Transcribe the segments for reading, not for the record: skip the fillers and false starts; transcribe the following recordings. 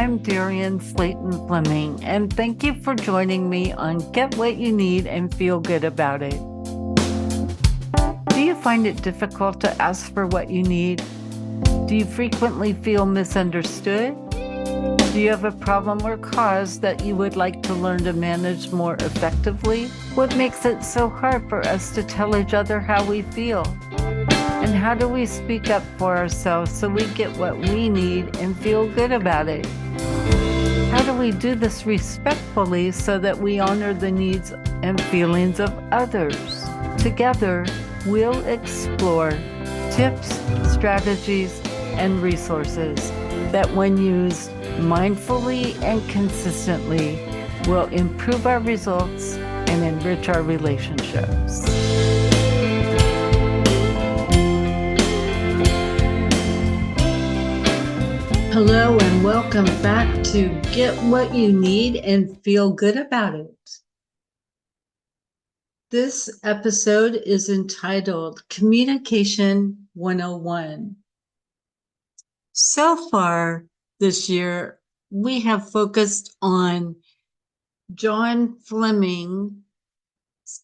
I'm Darian Slayton Fleming, and thank you for joining me on Get What You Need and Feel Good About It. Do you find it difficult to ask for what you need? Do you frequently feel misunderstood? Do you have a problem or cause that you would like to learn to manage more effectively? What makes it so hard for us to tell each other how we feel? And how do we speak up for ourselves so we get what we need and feel good about it? How do we do this respectfully so that we honor the needs and feelings of others? Together, we'll explore tips, strategies, and resources that, when used mindfully and consistently, will improve our results and enrich our relationships. Hello and welcome back to Get What You Need and Feel Good About It. This episode is entitled Communication 101. So far this year, we have focused on John Fleming's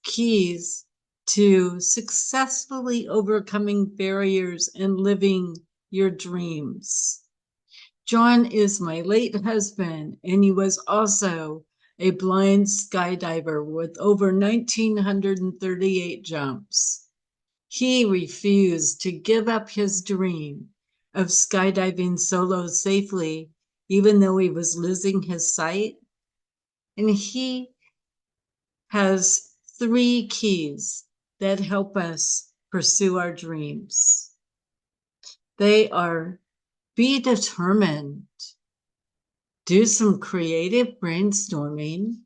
keys to successfully overcoming barriers and living your dreams. John is my late husband, and he was also a blind skydiver with over 1,938 jumps. He refused to give up his dream of skydiving solo safely, even though he was losing his sight. And he has 3 keys that help us pursue our dreams. They are: be determined, do some creative brainstorming,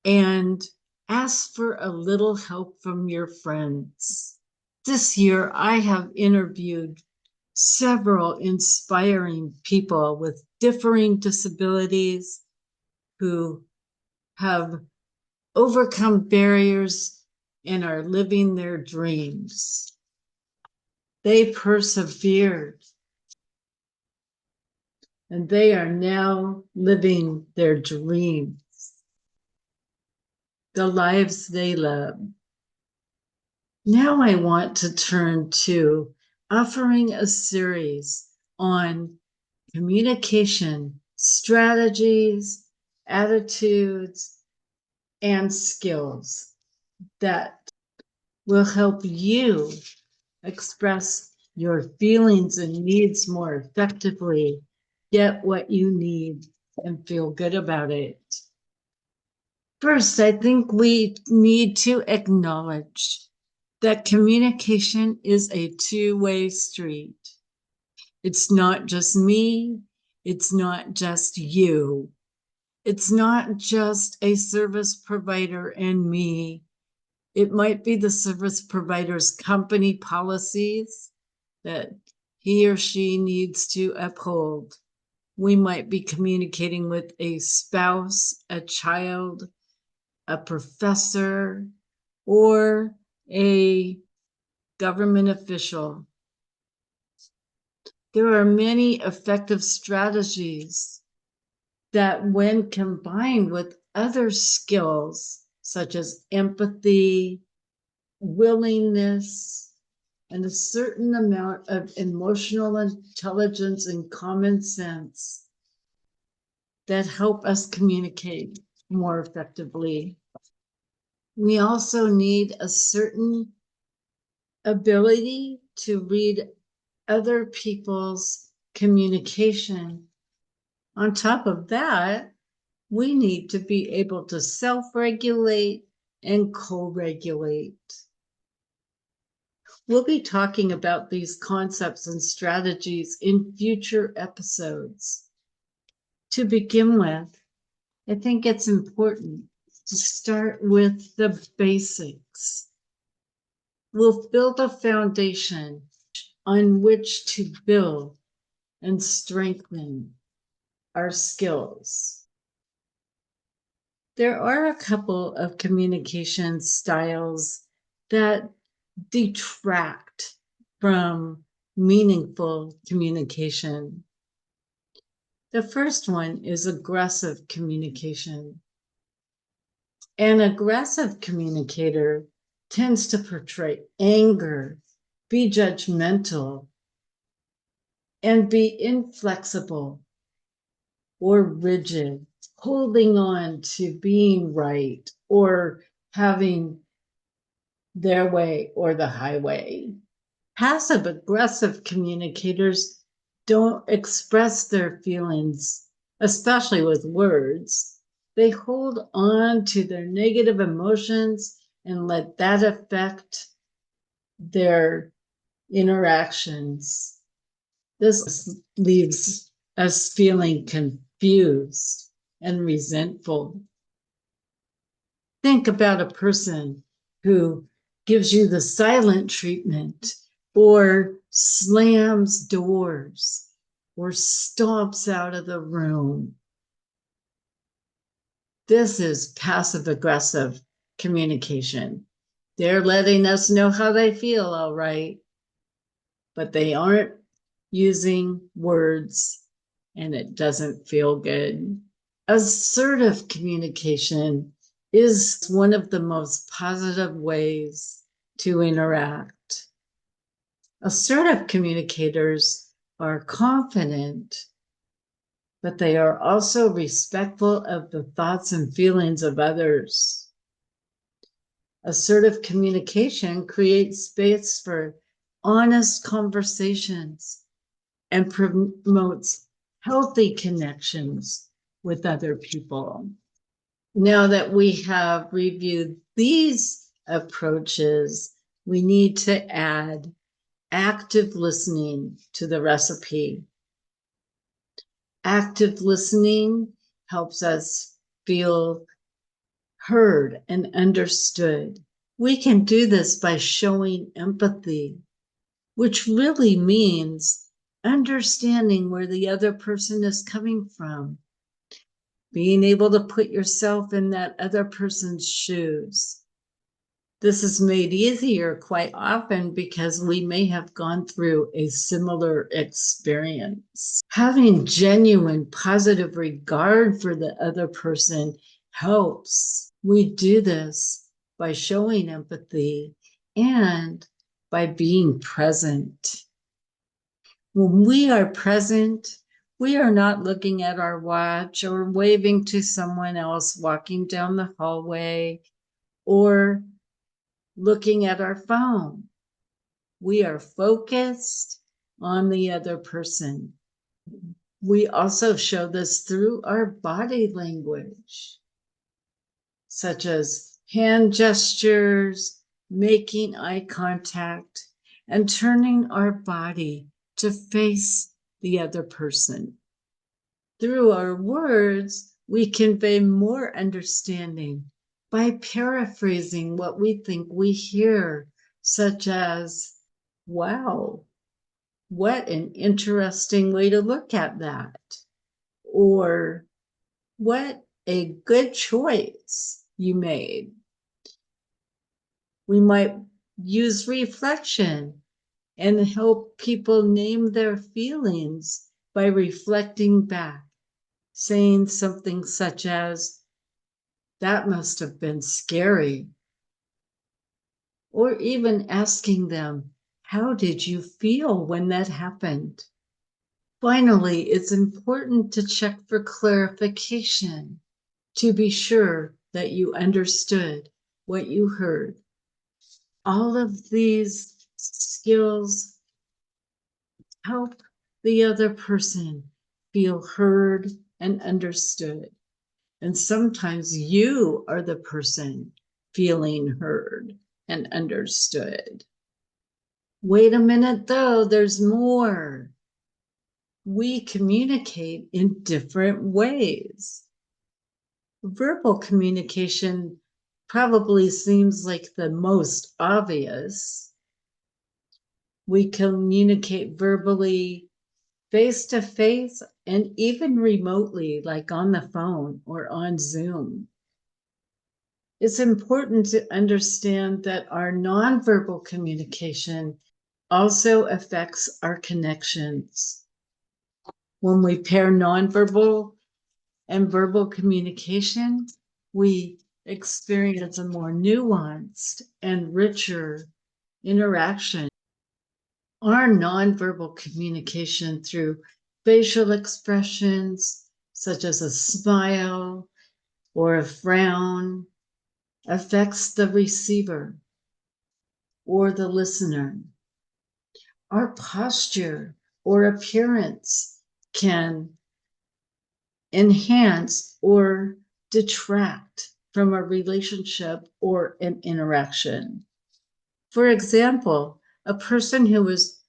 and ask for a little help from your friends. This year, I have interviewed several inspiring people with differing disabilities who have overcome barriers and are living their dreams. They persevered, and they are now living their dreams, the lives they love. Now I want to turn to offering a series on communication strategies, attitudes, and skills that will help you express your feelings and needs more effectively, get what you need, and feel good about it. First, I think we need to acknowledge that communication is a two-way street. It's not just me, it's not just you. It's not just a service provider and me. It might be the service provider's company policies that he or she needs to uphold. We might be communicating with a spouse, a child, a professor, or a government official. There are many effective strategies that, when combined with other skills such as empathy, willingness, and a certain amount of emotional intelligence and common sense, that help us communicate more effectively. We also need a certain ability to read other people's communication. On top of that, we need to be able to self-regulate and co-regulate. We'll be talking about these concepts and strategies in future episodes. To begin with, I think it's important to start with the basics. We'll build a foundation on which to build and strengthen our skills. There are a couple of communication styles that detract from meaningful communication. The first one is aggressive communication. An aggressive communicator tends to portray anger, be judgmental, and be inflexible or rigid, holding on to being right or having their way or the highway. Passive aggressive communicators don't express their feelings, especially with words. They hold on to their negative emotions and let that affect their interactions. This leaves us feeling confused and resentful. Think about a person who gives you the silent treatment or slams doors or stomps out of the room. This is passive aggressive communication. They're letting us know how they feel, all right, but they aren't using words and it doesn't feel good. Assertive communication is one of the most positive ways to interact. Assertive communicators are confident, but they are also respectful of the thoughts and feelings of others. Assertive communication creates space for honest conversations and promotes healthy connections with other people. Now that we have reviewed these approaches, we need to add active listening to the recipe. Active listening helps us feel heard and understood. We can do this by showing empathy, which really means understanding where the other person is coming from, being able to put yourself in that other person's shoes. This is made easier quite often because we may have gone through a similar experience. Having genuine positive regard for the other person helps. We do this by showing empathy and by being present. When we are present, we are not looking at our watch or waving to someone else walking down the hallway or looking at our phone. We are focused on the other person. We also show this through our body language, such as hand gestures, making eye contact, and turning our body to face the other person. Through our words, we convey more understanding by paraphrasing what we think we hear, such as, wow, what an interesting way to look at that. Or, what a good choice you made. We might use reflection and help people name their feelings by reflecting back, saying something such as, that must have been scary. Or even asking them, how did you feel when that happened? Finally, it's important to check for clarification to be sure that you understood what you heard. All of these skills help the other person feel heard and understood. And sometimes you are the person feeling heard and understood. Wait a minute, though, there's more. We communicate in different ways. Verbal communication probably seems like the most obvious. We communicate verbally face to face and even remotely, like on the phone or on Zoom. It's important to understand that our nonverbal communication also affects our connections. When we pair nonverbal and verbal communication, we experience a more nuanced and richer interaction. Our nonverbal communication through facial expressions, such as a smile or a frown, affects the receiver or the listener. Our posture or appearance can enhance or detract from a relationship or an interaction. For example, a person who is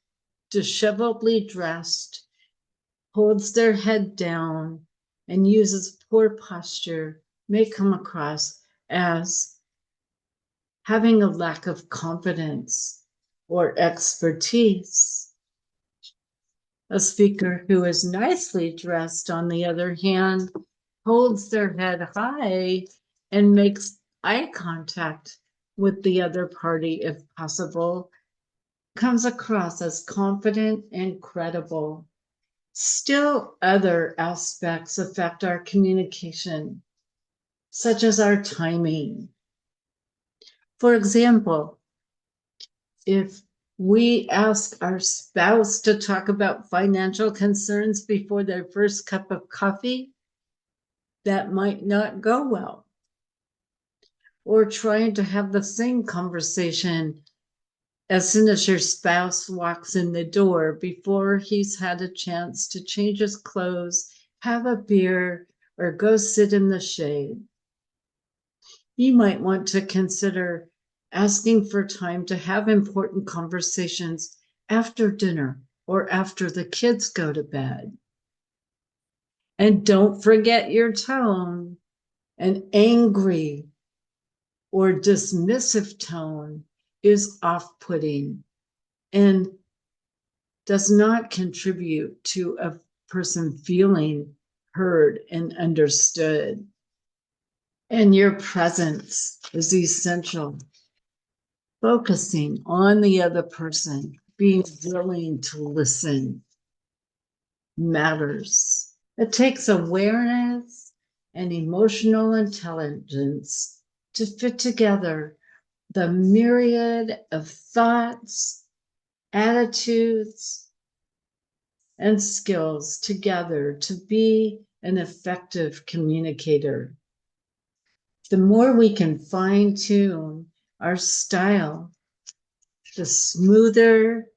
disheveledly dressed, holds their head down, and uses poor posture may come across as having a lack of confidence or expertise. A speaker who is nicely dressed, on the other hand, holds their head high and makes eye contact with the other party if possible, comes across as confident and credible. Still, other aspects affect our communication, such as our timing. For example, if we ask our spouse to talk about financial concerns before their first cup of coffee, that might not go well. Or trying to have the same conversation as soon as your spouse walks in the door before he's had a chance to change his clothes, have a beer, or go sit in the shade. You might want to consider asking for time to have important conversations after dinner or after the kids go to bed. And don't forget your tone. An angry or dismissive tone is off-putting and does not contribute to a person feeling heard and understood. And your presence is essential. Focusing on the other person, being willing to listen matters. It takes awareness and emotional intelligence to fit together the myriad of thoughts, attitudes, and skills together to be an effective communicator. The more we can fine-tune our style, the smoother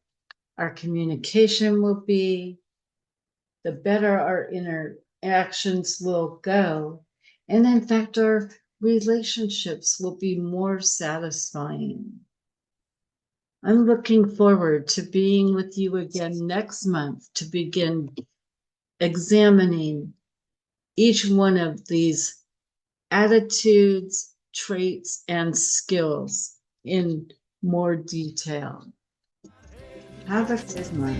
our communication will be, the better our interactions will go, and in fact, our relationships will be more satisfying. I'm looking forward to being with you again next month to begin examining each one of these attitudes, traits, and skills in more detail. Have a good one.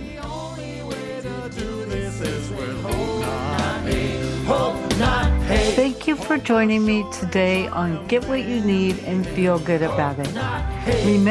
Thank you for joining me today on Get What You Need and Feel Good About It. Remember,